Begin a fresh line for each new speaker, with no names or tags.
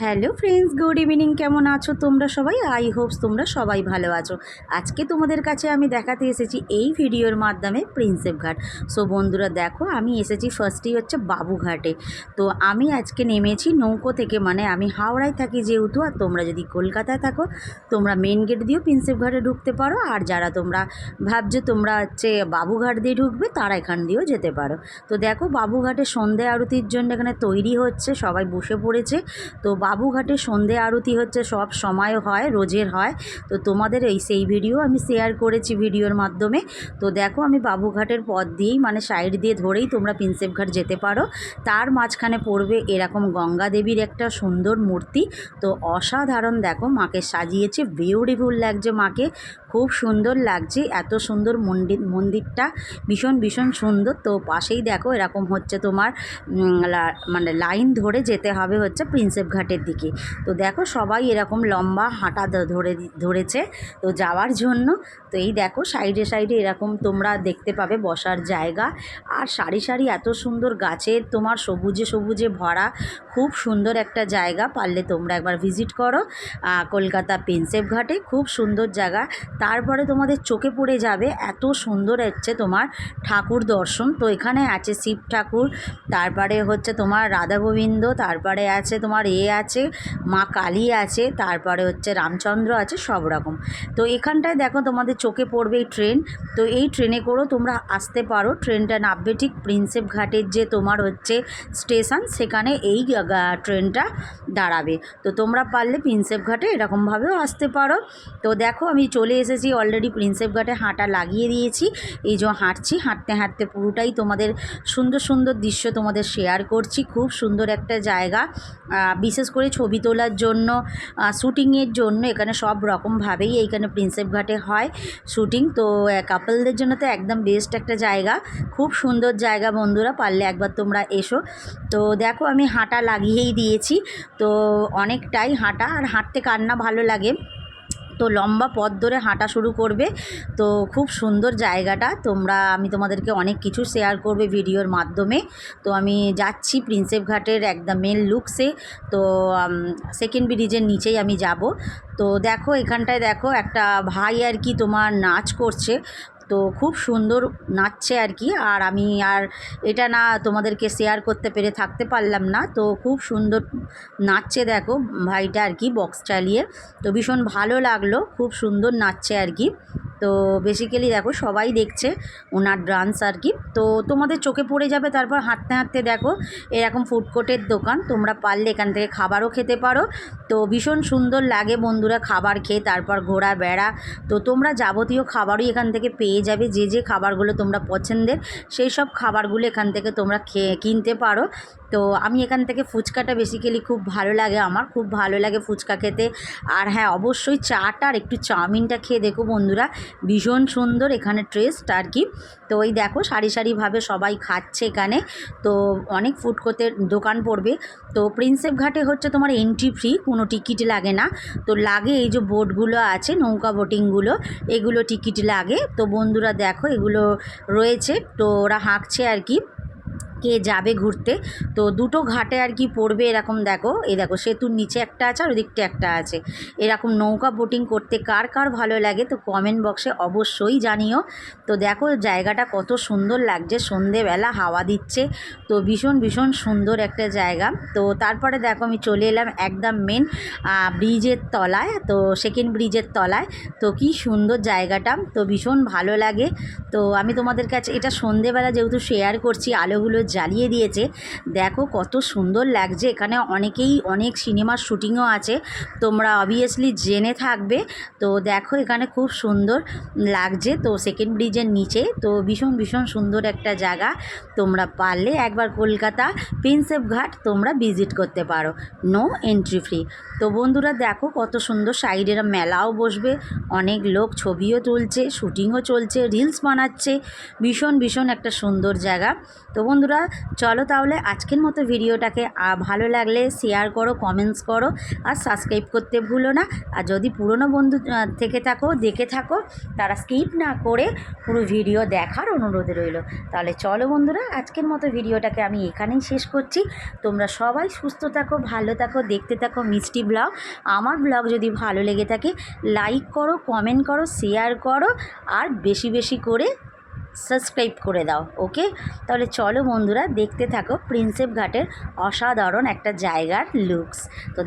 Hello friends, good evening. কেমন আছো তোমরা সবাই? আই হোপস তোমরা সবাই ভালো আছো। আজকে তোমাদের কাছে আমি দেখাতে এসেছি এই ভিডিওর মাধ্যমে প্রিন্সেপ ঘাট। সো বন্ধুরা দেখো, আমি এসেছি ফার্স্টেই হচ্ছে বাবুঘাটে। তো আমি আজকে নেমেছি নৌকো থেকে, মানে আমি হাওড়ায় থাকি যেহেতু, আর তোমরা যদি কলকাতায় থাকো তোমরা মেন গেট দিয়েও প্রিন্সেপ ঘাটে ঢুকতে পারো, আর যারা তোমরা ভাবছো তোমরা হচ্ছে বাবুঘাট দিয়ে ঢুকবে তারা এখান দিয়েও যেতে পারো। তো দেখো বাবুঘাটে সন্ধে আরতির জন্য এখানে তৈরি হচ্ছে, সবাই বসে পড়েছে। তো বাবুঘাটে সন্ধে আরতি হচ্ছে, সব সময় হয়, রোজের হয়। তো তোমাদের সেই ভিডিও আমি শেয়ার করেছি ভিডিওর মাধ্যমে। তো দেখো আমি বাবুঘাটের পথ দিয়েই, মানে সাইড দিয়ে ধরেই তোমরা প্রিন্সেপ ঘাট যেতে পারো। তার মাঝখানে পড়বে এরকম গঙ্গা দেবীর একটা সুন্দর মূর্তি। তো অসাধারণ, দেখো মাকে সাজিয়েছে, বিউটিফুল লাগছে মাকে, খুব সুন্দর লাগছে। এত সুন্দর মন্দিরটা ভীষণ ভীষণ সুন্দর। তো পাশেই দেখো এরকম হচ্ছে তোমার মানে লাইন ধরে যেতে হবে হচ্ছে প্রিন্সেপ ঘাটের দিকে। তো দেখো সবাই এরকম লম্বা হাঁটা ধরেছে তো যাওয়ার জন্য। তো এই দেখো সাইডে সাইডে এরকম তোমরা দেখতে পাবে বসার জায়গা, আর সারি সারি এত সুন্দর গাছের তোমার সবুজে সবুজে ভরা, খুব সুন্দর একটা জায়গা। পারলে তোমরা একবার ভিজিট করো কলকাতা প্রিন্সেপ ঘাটে, খুব সুন্দর জায়গা। তারপরে তোমাদের চোখে পড়ে যাবে এত সুন্দর হচ্ছে তোমার ঠাকুর দর্শন। তো এখানে আছে শিব ঠাকুর, তারপরে হচ্ছে তোমার রাধা গোবিন্দ, তারপরে আছে তোমার আছে মা কালী আছে, তারপরে হচ্ছে রামচন্দ্র আছে, সব রকম। তো এখানটায় দেখো তোমাদের চোখে পড়বে এই ট্রেন। তো এই ট্রেনে করেও তোমরা আসতে পারো। ট্রেনটা নামবে ঠিক প্রিন্সেপ ঘাটের যে তোমার হচ্ছে স্টেশন, সেখানে এই ট্রেনটা দাঁড়াবে। তো তোমরা পারলে প্রিন্সেপ ঘাটে এরকমভাবেও আসতে পারো। তো দেখো আমি চলে এসেছি অলরেডি প্রিন্সেপ ঘাটে, হাঁটা লাগিয়ে দিয়েছি। এই যে হাঁটছি, হাঁটতে হাঁটতে পুরোটাই তোমাদের সুন্দর সুন্দর দৃশ্য তোমাদের শেয়ার করছি। খুব সুন্দর একটা জায়গা, বিশেষ করে ছবি তোলার জন্য, শ্যুটিংয়ের জন্য এখানে সব রকমভাবেই এইখানে প্রিন্সেপ ঘাটে হয় শ্যুটিং। তো কাপলদের জন্য তো একদম বেস্ট একটা জায়গা, খুব সুন্দর জায়গা। বন্ধুরা পারলে একবার তোমরা এসো। তো দেখো আমি হাঁটা লাগিয়েই দিয়েছি। তো অনেকটাই হাঁটা, আর হাঁটতে কার না ভালো লাগে। তো লম্বা পথ ধরে হাঁটা শুরু করবে। তো খুব সুন্দর জায়গাটা, আমি তোমাদেরকে অনেক কিছু শেয়ার করবে ভিডিওর মাধ্যমে। তো আমি যাচ্ছি প্রিন্সেপ ঘাটের একদম মেন লুকসে। তো সেকেন্ড ব্রিজের নিচেই আমি যাব। তো দেখো এখানটায় দেখো একটা ভাই আর কি তোমার নাচ করছে। তো খুব সুন্দর নাচছে আর কি, আর আমি এটা না তোমাদেরকে শেয়ার করতে পেরে থাকতে পারলাম না। তো খুব সুন্দর নাচছে দেখো ভাইটা আর কি, বক্স চালিয়ে। তো ভীষণ ভালো লাগলো, খুব সুন্দর নাচছে আর কি। তো বেসিক্যালি দেখো সবাই দেখছে ওনার ডান্স আর কি। তো তোমাদের চোখে পড়ে যাবে। তারপর হাঁটতে হাঁটতে দেখো এরকম ফুডকোর্টের দোকান, তোমরা পারলে এখান থেকে খাবারও খেতে পারো। তো ভীষণ সুন্দর লাগে বন্ধুরা খাবার খেয়ে তারপর ঘোরা বেড়া। তো তোমরা যাবতীয় খাবারই এখান থেকে পেয়ে যাবে, যে যে খাবারগুলো তোমরা পছন্দের সেই সব খাবারগুলো এখান থেকে তোমরা কিনতে পারো। তো আমি এখান থেকে ফুচকাটা বেসিক্যালি খুব ভালো লাগে, আমার খুব ভালো লাগে ফুচকা খেতে। আর হ্যাঁ, অবশ্যই চাটা আর একটু চাউমিনটা খেয়ে দেখো বন্ধুরা, ভীষণ সুন্দর এখানে টেস্ট আর কি। তো ওই দেখো সারি সারিভাবে সবাই খাচ্ছে এখানে। তো অনেক ফুড কোর্টের দোকান পড়বে। তো প্রিন্সেপ ঘাটে হচ্ছে তোমার এন্ট্রি ফ্রি, কোনো টিকিট লাগে না। তো লাগে এই যে বোটগুলো আছে, নৌকা বোটিংগুলো, এগুলো টিকিট লাগে। তো বন্ধুরা দেখো এগুলো রয়েছে, তো ওরা হাঁকছে আর কি, কে যাবে ঘুরতে। তো দুটো ঘাটে আর কি পড়বে এরকম। দেখো এই দেখো সেতুর নিচে একটা আছে আর ওদিকটা একটা আছে। এরকম নৌকা বোটিং করতে কার কার ভালো লাগে তো কমেন্ট বক্সে অবশ্যই জানিও। তো দেখো জায়গাটা কত সুন্দর লাগছে, সন্ধেবেলা হাওয়া দিচ্ছে। তো ভীষণ ভীষণ সুন্দর একটা জায়গা। তো তারপরে দেখো আমি চলে এলাম একদম মেন ব্রিজের তলায়, তো সেকেন্ড ব্রিজের তলায়। তো কি সুন্দর জায়গাটা, তো ভীষণ ভালো লাগে। তো আমি তোমাদের কাছে এটা সন্ধেবেলা যেহেতু শেয়ার করছি, আলোগুলো জ্বালিয়ে দিয়েছে, দেখো কত সুন্দর লাগছে। এখানে অনেক সিনেমার শ্যুটিংও আছে, তোমরা অবভিয়াসলি জেনে থাকবে। তো দেখো এখানে খুব সুন্দর লাগছে। তো সেকেন্ড ব্রিজের নিচে, তো ভীষণ ভীষণ সুন্দর একটা জায়গা। তোমরা পারলে একবার কলকাতা প্রিন্সেপ ঘাট তোমরা ভিজিট করতে পারো, নো এন্ট্রি ফ্রি। তো বন্ধুরা দেখো কত সুন্দর, সাইডের মেলাও বসবে, অনেক লোক ছবিও তুলছে, শ্যুটিংও চলছে, রিলস বানাচ্ছে, ভীষণ ভীষণ একটা সুন্দর জায়গা। তো বন্ধুরা চলো তাহলে আজকের মতো ভিডিওটাকে ভালো লাগলে শেয়ার করো, কমেন্টস করো আর সাবস্ক্রাইব করতে ভুলো না। আর যদি পুরনো বন্ধু থেকে থাকো, দেখে থাকো, তারা স্কিপ না করে পুরো ভিডিও দেখার অনুরোধ রইল। তাহলে চলো বন্ধুরা, আজকের মতো ভিডিওটাকে আমি এখানেই শেষ করছি। তোমরা সবাই সুস্থ থাকো, ভালো থাকো, দেখতে থাকো মিষ্টি ব্লগ। আমার ব্লগ যদি ভালো লেগে থাকে লাইক করো, কমেন্ট করো, শেয়ার করো আর বেশি বেশি করে সাবস্ক্রাইব করে দাও। ওকে, তাহলে চলো বন্ধুরা, দেখতে থাকো প্রিন্সেপ ঘাটের অসাধারণ একটা জায়গার লুকস। তো